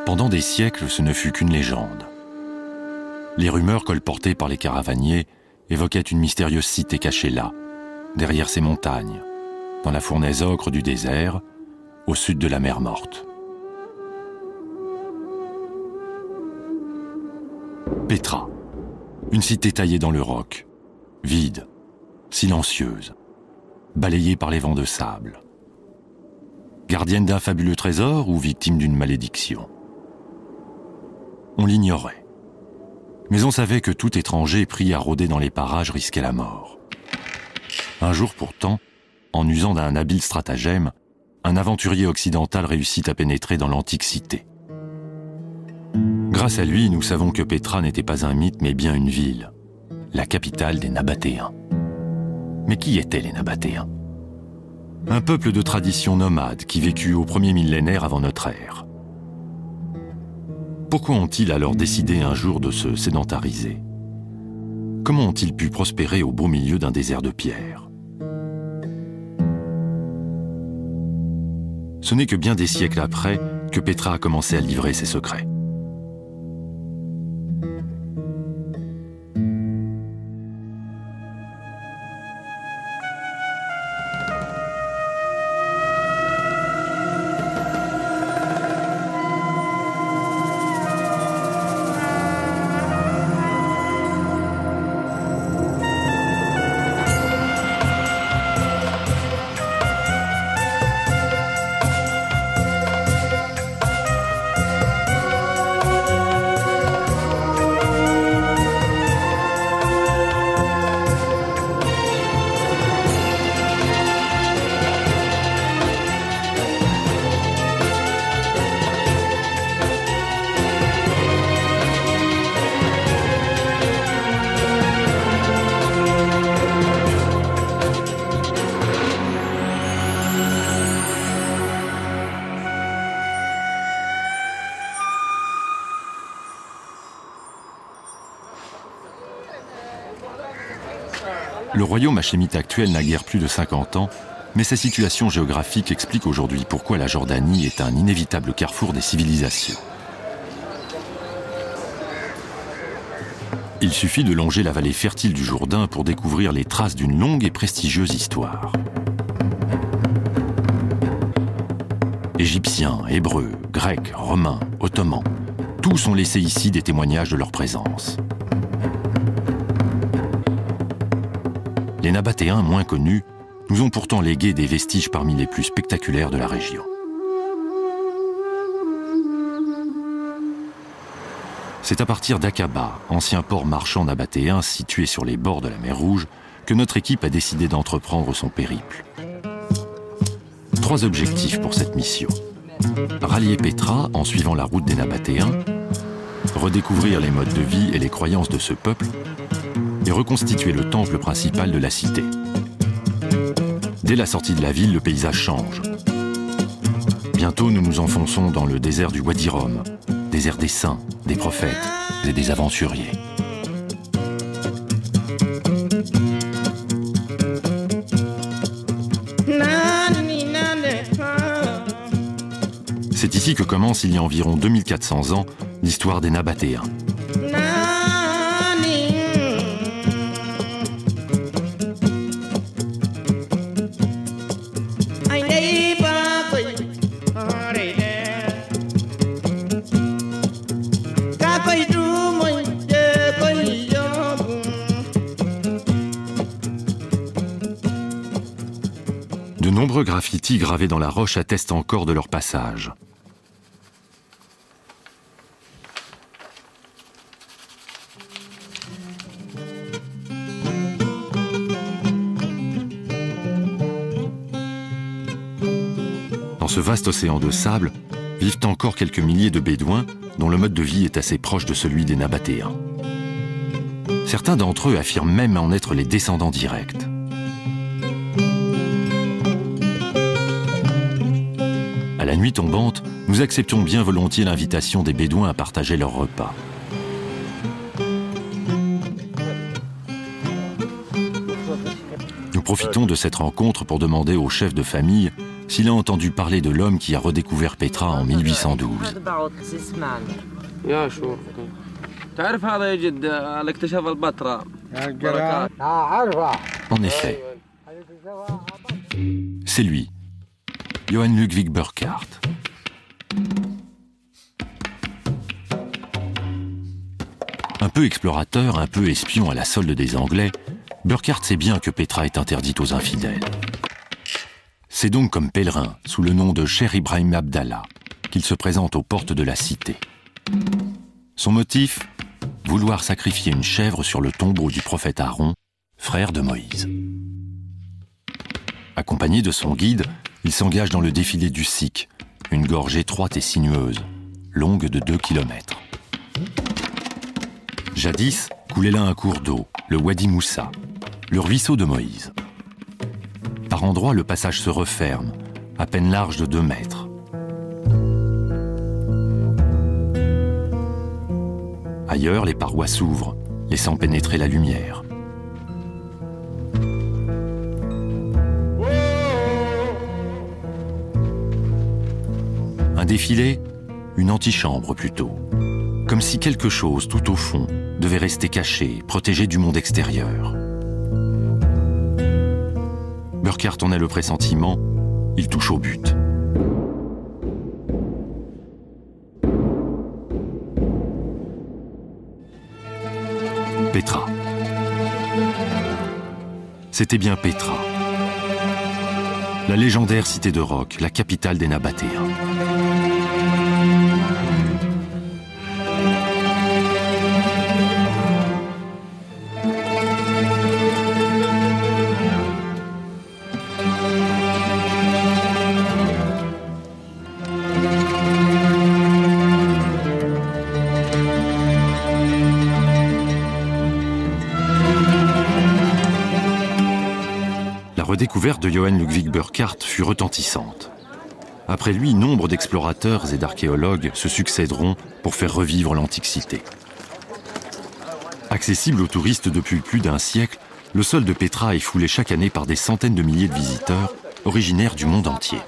Pendant des siècles, ce ne fut qu'une légende. Les rumeurs colportées par les caravaniers évoquaient une mystérieuse cité cachée là, derrière ces montagnes, dans la fournaise ocre du désert, au sud de la mer Morte. Pétra, une cité taillée dans le roc, vide, silencieuse, balayée par les vents de sable. Gardienne d'un fabuleux trésor ou victime d'une malédiction? On l'ignorait. Mais on savait que tout étranger pris à rôder dans les parages risquait la mort. Un jour pourtant, en usant d'un habile stratagème, un aventurier occidental réussit à pénétrer dans l'antique cité. Grâce à lui, nous savons que Pétra n'était pas un mythe mais bien une ville, la capitale des Nabatéens. Mais qui étaient les Nabatéens? Un peuple de tradition nomade qui vécut au premier millénaire avant notre ère. Pourquoi ont-ils alors décidé un jour de se sédentariser? Comment ont-ils pu prospérer au beau milieu d'un désert de pierre? Ce n'est que bien des siècles après que Pétra a commencé à livrer ses secrets. Le royaume hachémite actuel n'a guère plus de 50 ans, mais sa situation géographique explique aujourd'hui pourquoi la Jordanie est un inévitable carrefour des civilisations. Il suffit de longer la vallée fertile du Jourdain pour découvrir les traces d'une longue et prestigieuse histoire. Égyptiens, Hébreux, Grecs, Romains, Ottomans, tous ont laissé ici des témoignages de leur présence. Les Nabatéens, moins connus, nous ont pourtant légué des vestiges parmi les plus spectaculaires de la région. C'est à partir d'Aqaba, ancien port marchand nabatéen situé sur les bords de la mer Rouge, que notre équipe a décidé d'entreprendre son périple. 3 objectifs pour cette mission. Rallier Pétra en suivant la route des Nabatéens, redécouvrir les modes de vie et les croyances de ce peuple, et reconstituer le temple principal de la cité. Dès la sortie de la ville, le paysage change. Bientôt, nous nous enfonçons dans le désert du Wadi Rum, désert des saints, des prophètes et des aventuriers. C'est ici que commence, il y a environ 2400 ans, l'histoire des Nabatéens. De nombreux graffitis gravés dans la roche attestent encore de leur passage. Dans ce vaste océan de sable, vivent encore quelques milliers de Bédouins dont le mode de vie est assez proche de celui des Nabatéens. Certains d'entre eux affirment même en être les descendants directs. À la nuit tombante, nous acceptons bien volontiers l'invitation des Bédouins à partager leur repas. Nous profitons de cette rencontre pour demander au chef de famille s'il a entendu parler de l'homme qui a redécouvert Petra en 1812. En effet, c'est lui, Johann Ludwig Burckhardt. Un peu explorateur, un peu espion à la solde des Anglais, Burckhardt sait bien que Petra est interdite aux infidèles. C'est donc comme pèlerin, sous le nom de Cher Ibrahim Abdallah, qu'il se présente aux portes de la cité. Son motif ? Vouloir sacrifier une chèvre sur le tombeau du prophète Aaron, frère de Moïse. Accompagné de son guide, il s'engage dans le défilé du Sikh, une gorge étroite et sinueuse, longue de 2 kilomètres. Jadis, coulait là un cours d'eau, le Wadi Moussa, le ruisseau de Moïse. Par endroits, le passage se referme, à peine large de 2 mètres. Ailleurs, les parois s'ouvrent, laissant pénétrer la lumière. Un défilé, une antichambre plutôt. Comme si quelque chose, tout au fond, devait rester caché, protégé du monde extérieur. Burckhardt en a le pressentiment, il touche au but. Petra. C'était bien Petra. La légendaire cité de roc, la capitale des Nabatéens. La redécouverte de Johann Ludwig Burckhardt fut retentissante. Après lui, nombre d'explorateurs et d'archéologues se succéderont pour faire revivre l'antique cité. Accessible aux touristes depuis plus d'1 siècle, le sol de Petra est foulé chaque année par des centaines de milliers de visiteurs originaires du monde entier.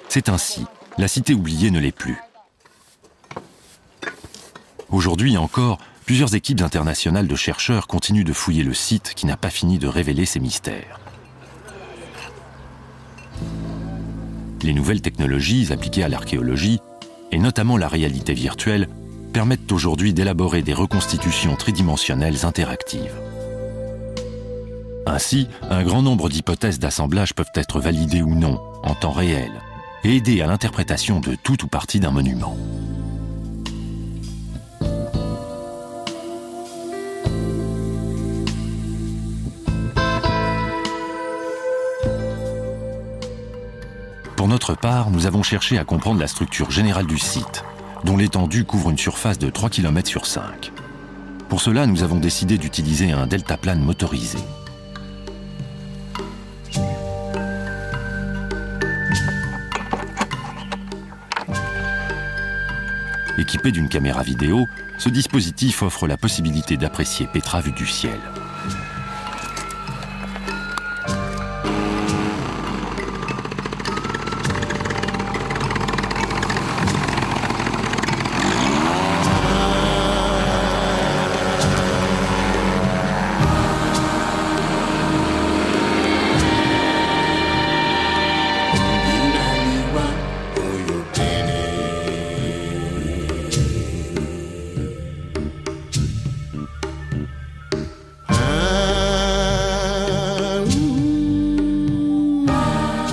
C'est ainsi, la cité oubliée ne l'est plus. Aujourd'hui encore, plusieurs équipes internationales de chercheurs continuent de fouiller le site qui n'a pas fini de révéler ses mystères. Les nouvelles technologies appliquées à l'archéologie, et notamment la réalité virtuelle, permettent aujourd'hui d'élaborer des reconstitutions tridimensionnelles interactives. Ainsi, un grand nombre d'hypothèses d'assemblage peuvent être validées ou non, en temps réel, et aider à l'interprétation de tout ou partie d'un monument. Pour notre part, nous avons cherché à comprendre la structure générale du site, dont l'étendue couvre une surface de 3 km sur 5. Pour cela, nous avons décidé d'utiliser un deltaplane motorisé. Équipé d'une caméra vidéo, ce dispositif offre la possibilité d'apprécier Petra vue du ciel.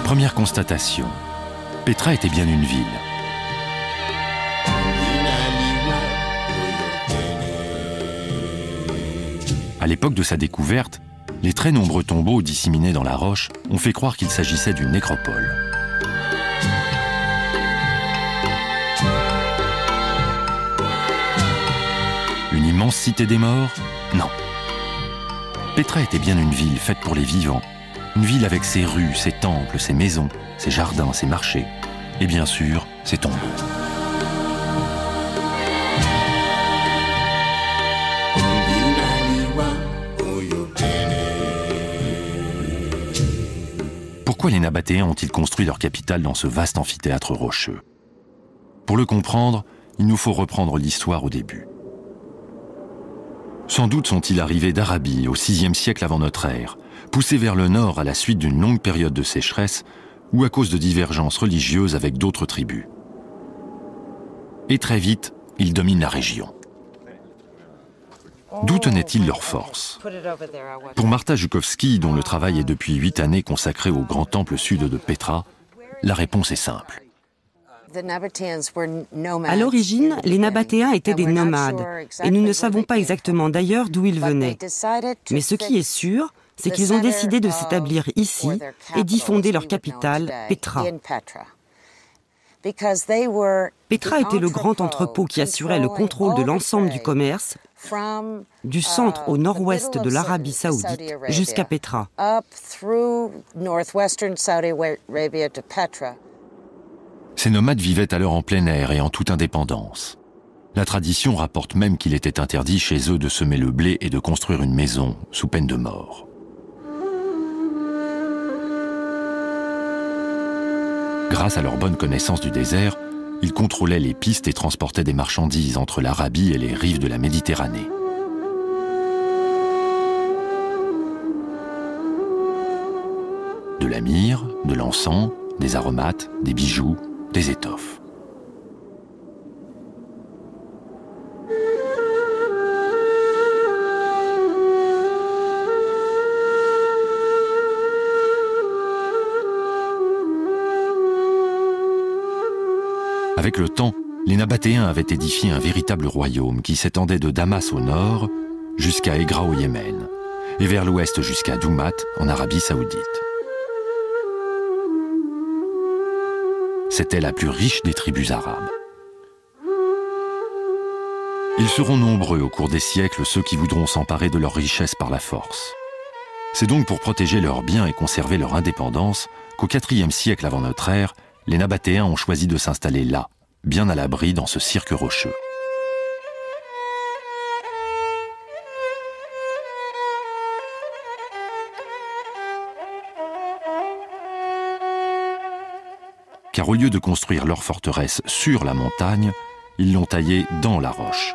Première constatation, Petra était bien une ville. À l'époque de sa découverte, les très nombreux tombeaux disséminés dans la roche ont fait croire qu'il s'agissait d'une nécropole. Une immense cité des morts? Non. Petra était bien une ville faite pour les vivants. Une ville avec ses rues, ses temples, ses maisons, ses jardins, ses marchés, et bien sûr, ses tombeaux. Pour Pourquoi les Nabatéens ont-ils construit leur capitale dans ce vaste amphithéâtre rocheux? Pour le comprendre, il nous faut reprendre l'histoire au début. Sans doute sont-ils arrivés d'Arabie au VIe siècle avant notre ère, poussés vers le nord à la suite d'une longue période de sécheresse ou à cause de divergences religieuses avec d'autres tribus. Et très vite, ils dominent la région. D'où tenaient-ils leur force? Pour Marta Żukowski, dont le travail est depuis 8 années consacré au grand temple sud de Petra, la réponse est simple. À l'origine, les Nabatéens étaient des nomades, et nous ne savons pas exactement d'ailleurs d'où ils venaient. Mais ce qui est sûr, c'est qu'ils ont décidé de s'établir ici et d'y fonder leur capitale, Petra. Petra était le grand entrepôt qui assurait le contrôle de l'ensemble du commerce, du centre au nord-ouest de l'Arabie saoudite jusqu'à Petra. Ces nomades vivaient alors en plein air et en toute indépendance. La tradition rapporte même qu'il était interdit chez eux de semer le blé et de construire une maison, sous peine de mort. Grâce à leur bonne connaissance du désert, ils contrôlaient les pistes et transportaient des marchandises entre l'Arabie et les rives de la Méditerranée. De la myrrhe, de l'encens, des aromates, des bijoux, des étoffes. Avec le temps, les Nabatéens avaient édifié un véritable royaume qui s'étendait de Damas au nord jusqu'à Aigra au Yémen et vers l'ouest jusqu'à Doumat en Arabie saoudite. C'était la plus riche des tribus arabes. Ils seront nombreux au cours des siècles ceux qui voudront s'emparer de leurs richesses par la force. C'est donc pour protéger leurs biens et conserver leur indépendance qu'au IVe siècle avant notre ère, les Nabatéens ont choisi de s'installer là, bien à l'abri dans ce cirque rocheux. Car au lieu de construire leur forteresse sur la montagne, ils l'ont taillée dans la roche.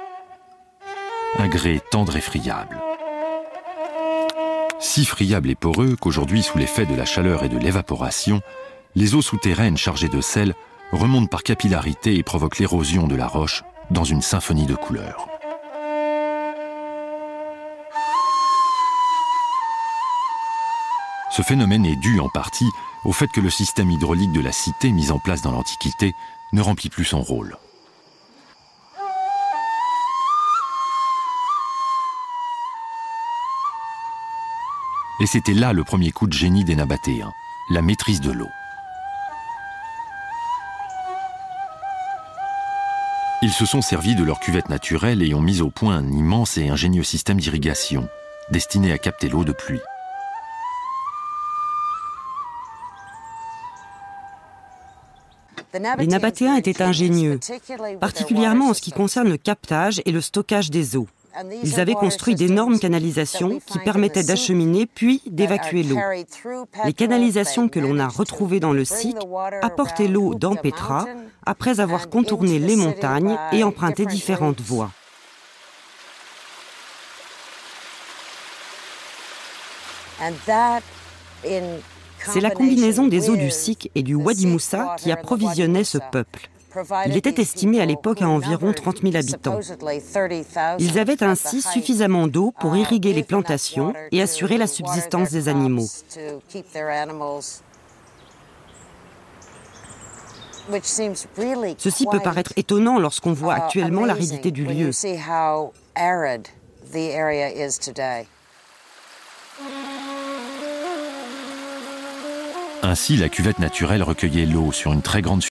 Un grès tendre et friable. Si friable et poreux qu'aujourd'hui, sous l'effet de la chaleur et de l'évaporation, les eaux souterraines chargées de sel remontent par capillarité et provoquent l'érosion de la roche dans une symphonie de couleurs. Ce phénomène est dû en partie au fait que le système hydraulique de la cité mis en place dans l'Antiquité ne remplit plus son rôle. Et c'était là le premier coup de génie des Nabatéens, la maîtrise de l'eau. Ils se sont servis de leur cuvette naturelle et ont mis au point un immense et ingénieux système d'irrigation, destiné à capter l'eau de pluie. Les Nabatéens étaient ingénieux, particulièrement en ce qui concerne le captage et le stockage des eaux. Ils avaient construit d'énormes canalisations qui permettaient d'acheminer puis d'évacuer l'eau. Les canalisations que l'on a retrouvées dans le site apportaient l'eau dans Petra après avoir contourné les montagnes et emprunté différentes voies. C'est la combinaison des eaux du Sik et du Wadi Moussa qui approvisionnait ce peuple. Il était estimé à l'époque à environ 30 000 habitants. Ils avaient ainsi suffisamment d'eau pour irriguer les plantations et assurer la subsistance des animaux. Ceci peut paraître étonnant lorsqu'on voit actuellement l'aridité du lieu. Ainsi, la cuvette naturelle recueillait l'eau sur une très grande